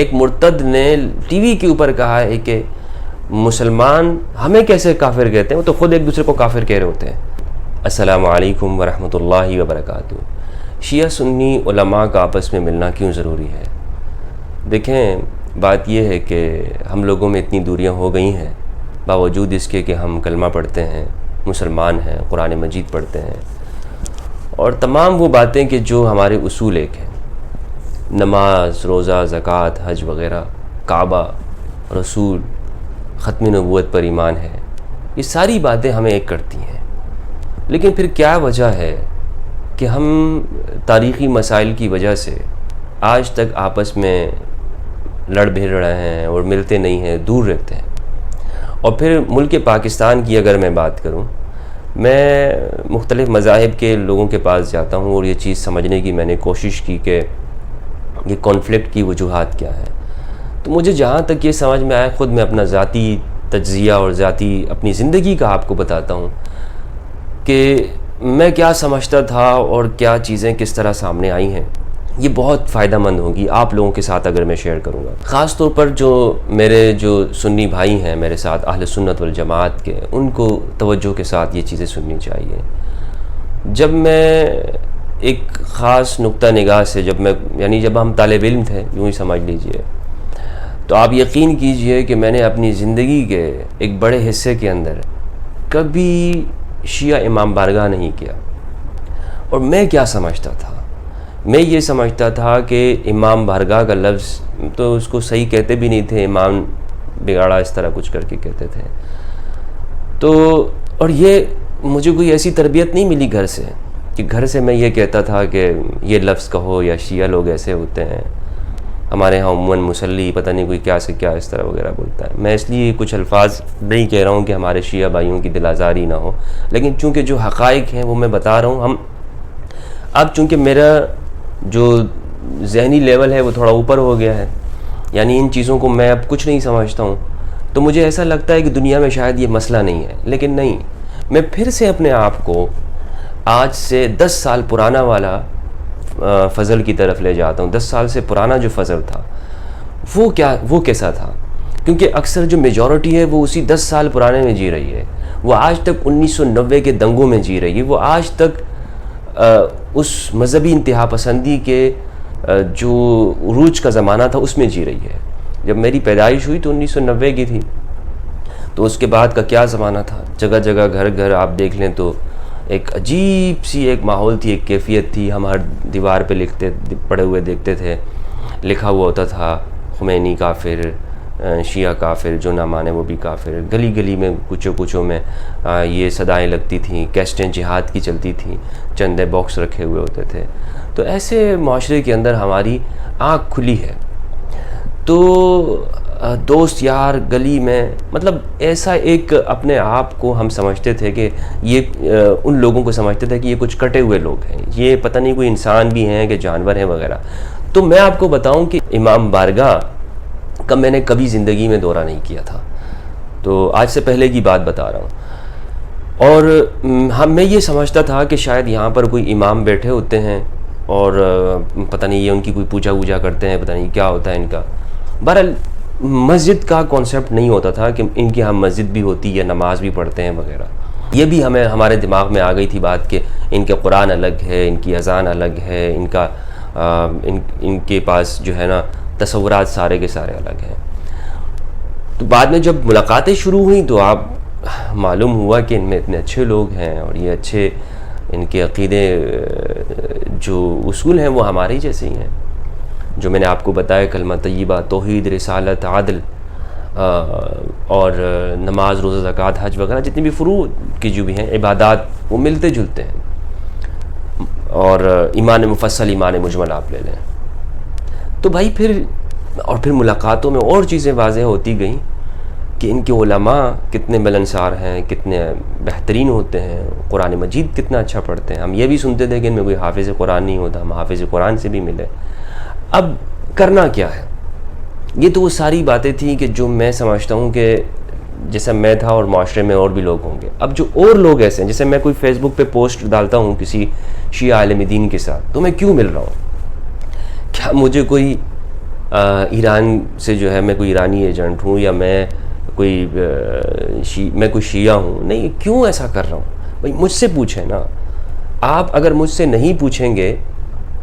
ایک مرتد نے ٹی وی کے اوپر کہا ہے کہ مسلمان ہمیں کیسے کافر کہتے ہیں، وہ تو خود ایک دوسرے کو کافر کہہ رہے ہوتے ہیں۔ السلام علیکم ورحمۃ اللہ وبرکاتہ۔ شیعہ سنی علماء کا آپس میں ملنا کیوں ضروری ہے؟ دیکھیں، بات یہ ہے کہ ہم لوگوں میں اتنی دوریاں ہو گئی ہیں، باوجود اس کے کہ ہم کلمہ پڑھتے ہیں، مسلمان ہیں، قرآن مجید پڑھتے ہیں، اور تمام وہ باتیں کہ جو ہمارے اصول ایک ہیں، نماز، روزہ، زکوٰۃ، حج وغیرہ، کعبہ، رسول، ختم نبوت پر ایمان ہے، یہ ساری باتیں ہمیں ایک کرتی ہیں۔ لیکن پھر کیا وجہ ہے کہ ہم تاریخی مسائل کی وجہ سے آج تک آپس میں لڑ بھڑ رہے ہیں اور ملتے نہیں ہیں، دور رہتے ہیں؟ اور پھر ملک پاکستان کی اگر میں بات کروں، میں مختلف مذاہب کے لوگوں کے پاس جاتا ہوں اور یہ چیز سمجھنے کی میں نے کوشش کی کہ یہ کانفلکٹ کی وجوہات کیا ہیں۔ تو مجھے جہاں تک یہ سمجھ میں آیا، خود میں اپنا ذاتی تجزیہ اور ذاتی اپنی زندگی کا آپ کو بتاتا ہوں کہ میں کیا سمجھتا تھا اور کیا چیزیں کس طرح سامنے آئی ہیں۔ یہ بہت فائدہ مند ہوگی آپ لوگوں کے ساتھ اگر میں شیئر کروں گا، خاص طور پر میرے جو سنی بھائی ہیں میرے ساتھ، اہل سنت والجماعت کے، ان کو توجہ کے ساتھ یہ چیزیں سننی چاہیے۔ جب میں ایک خاص نقطہ نگاہ سے جب ہم طالب علم تھے، یوں ہی سمجھ لیجئے، تو آپ یقین کیجئے کہ میں نے اپنی زندگی کے ایک بڑے حصے کے اندر کبھی شیعہ امام بارگاہ نہیں کیا۔ اور میں کیا سمجھتا تھا؟ میں یہ سمجھتا تھا کہ امام بارگاہ کا لفظ تو اس کو صحیح کہتے بھی نہیں تھے، امام بگاڑا اس طرح کچھ کر کے کہتے تھے۔ اور یہ مجھے کوئی ایسی تربیت نہیں ملی گھر سے کہ گھر سے میں یہ کہتا تھا کہ یہ لفظ کہو یا شیعہ لوگ ایسے ہوتے ہیں، ہمارے ہاں عموماً مسلی پتہ نہیں کوئی کیا سے کیا اس طرح وغیرہ بولتا ہے۔ میں اس لیے کچھ الفاظ نہیں کہہ رہا ہوں کہ ہمارے شیعہ بھائیوں کی دل آزاری نہ ہو، لیکن چونکہ جو حقائق ہیں وہ میں بتا رہا ہوں۔ اب چونکہ میرا جو ذہنی لیول ہے وہ تھوڑا اوپر ہو گیا ہے، یعنی ان چیزوں کو میں اب کچھ نہیں سمجھتا ہوں، تو مجھے ایسا لگتا ہے کہ دنیا میں شاید یہ مسئلہ نہیں ہے۔ لیکن نہیں، میں پھر سے اپنے آپ کو آج سے 10 سال پرانا والا فضل کی طرف لے جاتا ہوں۔ 10 سال سے پرانا جو فضل تھا وہ کیسا تھا؟ کیونکہ اکثر جو میجورٹی ہے وہ اسی 10 سال پرانے میں جی رہی ہے، وہ آج تک 1990 کے دنگوں میں جی رہی ہے، وہ آج تک اس مذہبی انتہا پسندی کے جو عروج کا زمانہ تھا اس میں جی رہی ہے۔ جب میری پیدائش ہوئی تو 1990 کی تھی، تو اس کے بعد کا کیا زمانہ تھا؟ جگہ جگہ گھر گھر آپ دیکھ لیں تو ایک عجیب سی ایک ماحول تھی، ایک کیفیت تھی۔ ہم ہر دیوار پہ پڑے ہوئے دیکھتے تھے، لکھا ہوا ہوتا تھا خمینی کافر، شیعہ کافر، جو نہ مانے وہ بھی کافر۔ گلی گلی میں کوچوں میں یہ صدائیں لگتی تھیں، کیسٹیں جہاد کی چلتی تھیں، چندے باکس رکھے ہوئے ہوتے تھے۔ تو ایسے معاشرے کے اندر ہماری آنکھ کھلی ہے، تو دوست یار گلی میں، مطلب ایسا ایک اپنے آپ کو ہم سمجھتے تھے کہ یہ ان لوگوں کو سمجھتے تھے کہ یہ کچھ کٹے ہوئے لوگ ہیں، یہ پتہ نہیں کوئی انسان بھی ہیں کہ جانور ہیں وغیرہ۔ تو میں آپ کو بتاؤں کہ امام بارگاہ کا میں نے کبھی زندگی میں دورہ نہیں کیا تھا، تو آج سے پہلے کی بات بتا رہا ہوں۔ اور میں یہ سمجھتا تھا کہ شاید یہاں پر کوئی امام بیٹھے ہوتے ہیں اور پتہ نہیں یہ ان کی کوئی پوجا ووجا کرتے ہیں، پتہ نہیں کیا ہوتا ہے ان کا۔ بہرحال مسجد کا کانسیپٹ نہیں ہوتا تھا کہ ان کی ہم مسجد بھی ہوتی ہے، نماز بھی پڑھتے ہیں وغیرہ۔ یہ بھی ہمارے دماغ میں آ گئی تھی بات کہ ان کے قرآن الگ ہے، ان کی اذان الگ ہے، ان کے پاس جو ہے نا تصورات سارے کے سارے الگ ہیں۔ تو بعد میں جب ملاقاتیں شروع ہوئیں تو آپ معلوم ہوا کہ ان میں اتنے اچھے لوگ ہیں، اور یہ اچھے ان کے عقیدے جو اصول ہیں وہ ہمارے ہی جیسے ہی ہیں، جو میں نے آپ کو بتایا، کلمہ طیبہ، توحید، رسالت، عدل، اور نماز، روزہ، زکوٰۃ، حج وغیرہ جتنی بھی فروع کی جو بھی ہیں عبادات، وہ ملتے جلتے ہیں۔ اور ایمان مفصل، ایمان مجمل آپ لے لیں تو بھائی پھر ملاقاتوں میں اور چیزیں واضح ہوتی گئیں کہ ان کے علماء کتنے ملنسار ہیں، کتنے بہترین ہوتے ہیں، قرآن مجید کتنا اچھا پڑھتے ہیں۔ ہم یہ بھی سنتے تھے کہ ان میں کوئی حافظ قرآن نہیں ہوتا، ہم حافظ قرآن سے بھی ملے۔ اب کرنا کیا ہے؟ یہ تو وہ ساری باتیں تھیں کہ جو میں سمجھتا ہوں کہ جیسا میں تھا اور معاشرے میں اور بھی لوگ ہوں گے۔ اب جو اور لوگ ایسے ہیں، جیسے میں کوئی فیس بک پہ پوسٹ ڈالتا ہوں کسی شیعہ عالم دین کے ساتھ، تو میں کیوں مل رہا ہوں؟ کیا مجھے کوئی ایران سے جو ہے میں کوئی ایرانی ایجنٹ ہوں یا میں کوئی شیعہ ہوں. نہیں, کیوں ایسا کر رہا ہوں بھائی؟ مجھ سے پوچھیں نا. آپ اگر مجھ سے نہیں پوچھیں گے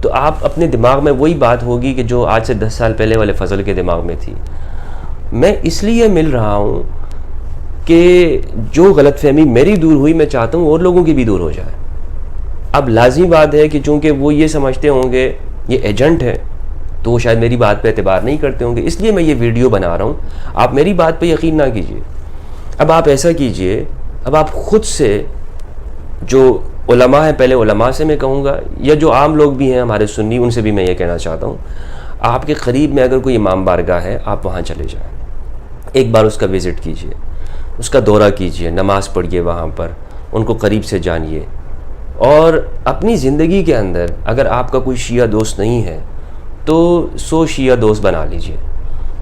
تو آپ اپنے دماغ میں وہی بات ہوگی کہ جو آج سے 10 سال پہلے والے فضل کے دماغ میں تھی. میں اس لیے مل رہا ہوں کہ جو غلط فہمی میری دور ہوئی میں چاہتا ہوں اور لوگوں کی بھی دور ہو جائے. اب لازمی بات ہے کہ چونکہ وہ یہ سمجھتے ہوں گے یہ ایجنٹ ہے تو وہ شاید میری بات پہ اعتبار نہیں کرتے ہوں گے, اس لیے میں یہ ویڈیو بنا رہا ہوں. آپ میری بات پہ یقین نہ کیجیے. اب آپ ایسا کیجیے, اب آپ خود سے جو علماء ہیں, پہلے علماء سے میں کہوں گا, یا جو عام لوگ بھی ہیں ہمارے سنی, ان سے بھی میں یہ کہنا چاہتا ہوں, آپ کے قریب میں اگر کوئی امام بارگاہ ہے آپ وہاں چلے جائیں, ایک بار اس کا وزٹ کیجیے, اس کا دورہ کیجیے, نماز پڑھیے وہاں پر, ان کو قریب سے جانیے. اور اپنی زندگی کے اندر اگر آپ کا کوئی شیعہ دوست نہیں ہے تو 100 شیعہ دوست بنا لیجئے.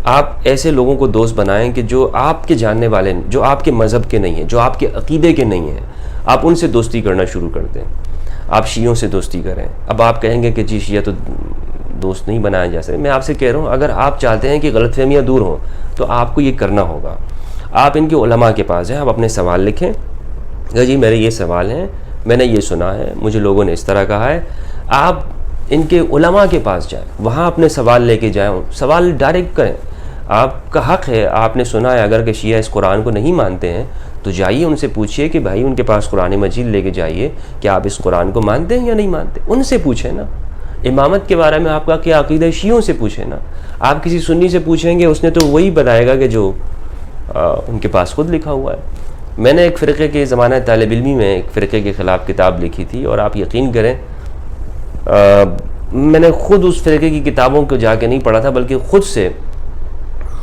آپ ایسے لوگوں کو دوست بنائیں کہ جو آپ کے جاننے والے, جو آپ کے مذہب کے نہیں ہیں, جو آپ کے عقیدے کے نہیں ہیں, آپ ان سے دوستی کرنا شروع کر دیں. آپ شیعوں سے دوستی کریں. اب آپ کہیں گے کہ جی شیعہ تو دوست نہیں بنائے جا سکتے. میں آپ سے کہہ رہا ہوں اگر آپ چاہتے ہیں کہ غلط فہمیاں دور ہوں تو آپ کو یہ کرنا ہوگا. آپ ان کے علماء کے پاس جائیں, آپ اپنے سوال لکھیں کہ جی میرے یہ سوال ہیں, میں نے یہ سنا ہے, مجھے لوگوں نے اس طرح کہا ہے. آپ ان کے علماء کے پاس جائیں, وہاں اپنے سوال لے کے جائیں, سوال ڈائریکٹ کریں. آپ کا حق ہے, آپ نے سنا ہے اگر کہ شیعہ اس قرآن کو نہیں مانتے ہیں تو جائیے ان سے پوچھیے کہ بھائی ان کے پاس قرآن مجید لے کے جائیے کہ آپ اس قرآن کو مانتے ہیں یا نہیں مانتے. ان سے پوچھیں نا. امامت کے بارے میں آپ کا کیا عقیدہ ہے, شیعوں سے پوچھیں نا. آپ کسی سنی سے پوچھیں گے, اس نے تو وہی بتائے گا کہ جو ان کے پاس خود لکھا ہوا ہے. میں نے ایک فرقے کے زمانہ طالب علمی میں ایک فرقے کے خلاف کتاب لکھی تھی, اور آپ یقین کریں میں نے خود اس فرقے کی کتابوں کو جا کے نہیں پڑھا تھا, بلکہ خود سے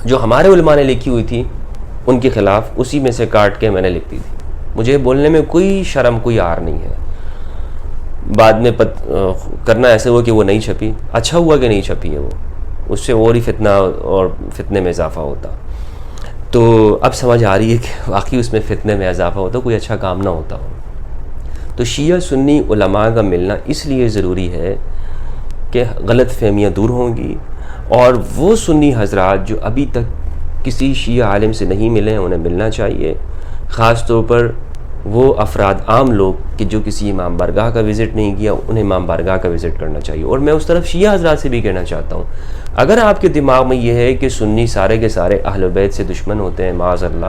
جو ہمارے علماء نے لکھی ہوئی تھی ان کے خلاف اسی میں سے کاٹ کے میں نے لکھ دی تھی. مجھے بولنے میں کوئی شرم, کوئی عار نہیں ہے. بعد میں کرنا ایسے ہوا کہ وہ نہیں چھپی. اچھا ہوا کہ نہیں چھپی ہے وہ, اس سے اور ہی فتنہ اور فتنے میں اضافہ ہوتا. تو اب سمجھ آ رہی ہے کہ واقعی اس میں فتنے میں اضافہ ہوتا, کوئی اچھا کام نہ ہوتا ہو. تو شیعہ سنی علماء کا ملنا اس لیے ضروری ہے کہ غلط فہمیاں دور ہوں گی, اور وہ سنی حضرات جو ابھی تک کسی شیعہ عالم سے نہیں ملے ہیں انہیں ملنا چاہیے. خاص طور پر وہ افراد, عام لوگ کہ جو کسی امام بارگاہ کا وزٹ نہیں کیا, انہیں امام بارگاہ کا وزٹ کرنا چاہیے. اور میں اس طرف شیعہ حضرات سے بھی کہنا چاہتا ہوں, اگر آپ کے دماغ میں یہ ہے کہ سنی سارے کے سارے اہل بیت سے دشمن ہوتے ہیں, معاذ اللہ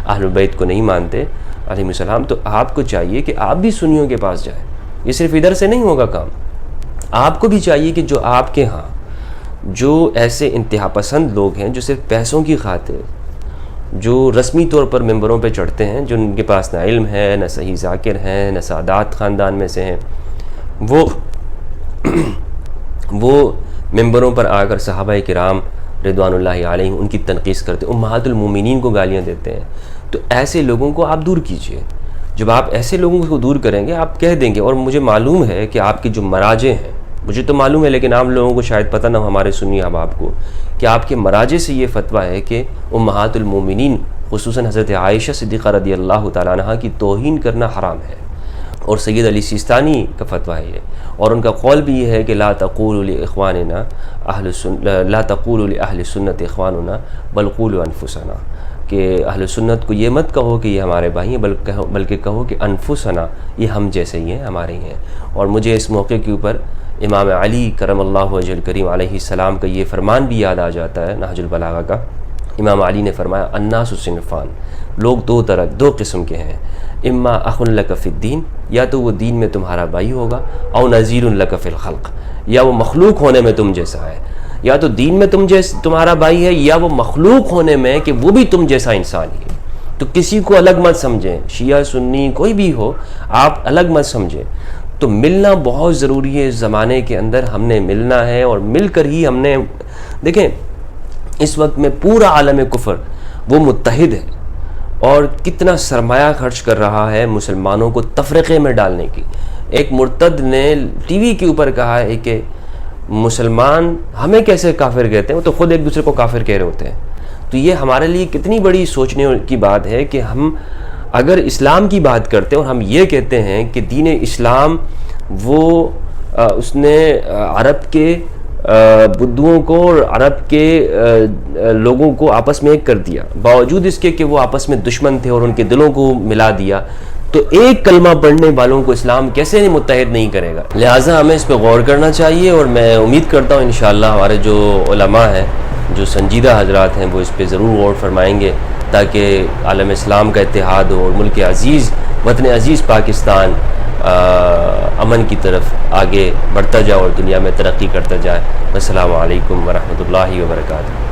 اہل بیت کو نہیں مانتے علیہ السلام, تو آپ کو چاہیے کہ آپ بھی سنیوں کے پاس جائیں. یہ صرف ادھر سے نہیں ہوگا کام. آپ کو بھی چاہیے کہ جو آپ کے ہاں جو ایسے انتہا پسند لوگ ہیں جو صرف پیسوں کی خاطر, جو رسمی طور پر ممبروں پہ چڑھتے ہیں, جو ان کے پاس نہ علم ہے, نہ صحیح ذاکر ہیں, نہ سادات خاندان میں سے ہیں, وہ ممبروں پر آ کر صحابہ کرام رضوان اللہ علیہم ان کی تنقیص کرتے, امہات المومنین کو گالیاں دیتے ہیں. تو ایسے لوگوں کو آپ دور کیجئے. جب آپ ایسے لوگوں کو دور کریں گے آپ کہہ دیں گے, اور مجھے معلوم ہے کہ آپ کے جو مراجع ہیں, مجھے تو معلوم ہے لیکن عام لوگوں کو شاید پتہ نہ ہو, ہمارے سنی احباب کو, کہ آپ کے مراجع سے یہ فتویٰ ہے کہ امہات المومنین خصوصاً حضرت عائشہ صدیقہ رضی اللہ تعالیٰ عنہا کی توہین کرنا حرام ہے. اور سید علی سیستانی کا فتویٰ ہے یہ, اور ان کا قول بھی یہ ہے کہ لا تقولوا لاخواننا لا تقولوا لاہل سنت اخواننا بل قولوا انفسنا, کہ اہل سنت کو یہ مت کہو کہ یہ ہمارے بھائی ہیں, بلکہ کہو کہ انفسنا, یہ ہم جیسے ہی ہیں, ہمارے ہی ہیں. اور مجھے اس موقع کے اوپر امام علی کرم اللہ وجہ الکریم علیہ السلام کا یہ فرمان بھی یاد آ جاتا ہے نہج البلاغہ کا. امام علی نے فرمایا الناس صنفان, لوگ دو قسم کے ہیں, اما اخ لک فی الدین, یا تو وہ دین میں تمہارا بھائی ہوگا, او نذیر لک فی الخلق, یا وہ مخلوق ہونے میں تم جیسا ہے. یا تو دین میں تمہارا بھائی ہے, یا وہ مخلوق ہونے میں کہ وہ بھی تم جیسا انسان ہی ہے. تو کسی کو الگ مت سمجھیں, شیعہ سنی کوئی بھی ہو آپ الگ مت سمجھیں. تو ملنا بہت ضروری ہے. اس زمانے کے اندر ہم نے ملنا ہے, اور مل کر ہی ہم نے, دیکھیں اس وقت میں پورا عالم کفر وہ متحد ہے, اور کتنا سرمایہ خرچ کر رہا ہے مسلمانوں کو تفرقے میں ڈالنے کی. ایک مرتد نے ٹی وی کے اوپر کہا ہے کہ مسلمان ہمیں کیسے کافر کہتے ہیں, وہ تو خود ایک دوسرے کو کافر کہہ رہے ہوتے ہیں. تو یہ ہمارے لیے کتنی بڑی سوچنے کی بات ہے کہ ہم اگر اسلام کی بات کرتے ہیں اور ہم یہ کہتے ہیں کہ دین اسلام وہ اس نے عرب کے بدھوؤں کو اور عرب کے لوگوں کو آپس میں ایک کر دیا، باوجود اس کے کہ وہ آپس میں دشمن تھے اور ان کے دلوں کو ملا دیا، تو ایک کلمہ پڑھنے والوں کو اسلام کیسے متحد نہیں کرے گا؟ لہٰذا ہمیں اس پہ غور کرنا چاہیے، اور میں امید کرتا ہوں انشاءاللہ ہمارے جو علماء ہیں، جو سنجیدہ حضرات ہیں، وہ اس پہ ضرور غور فرمائیں گے تاکہ عالم اسلام کا اتحاد ہو اور ملک عزیز، وطن عزیز پاکستان امن کی طرف آگے بڑھتا جائے اور دنیا میں ترقی کرتا جائے۔ السلام علیکم ورحمۃ اللہ وبرکاتہ۔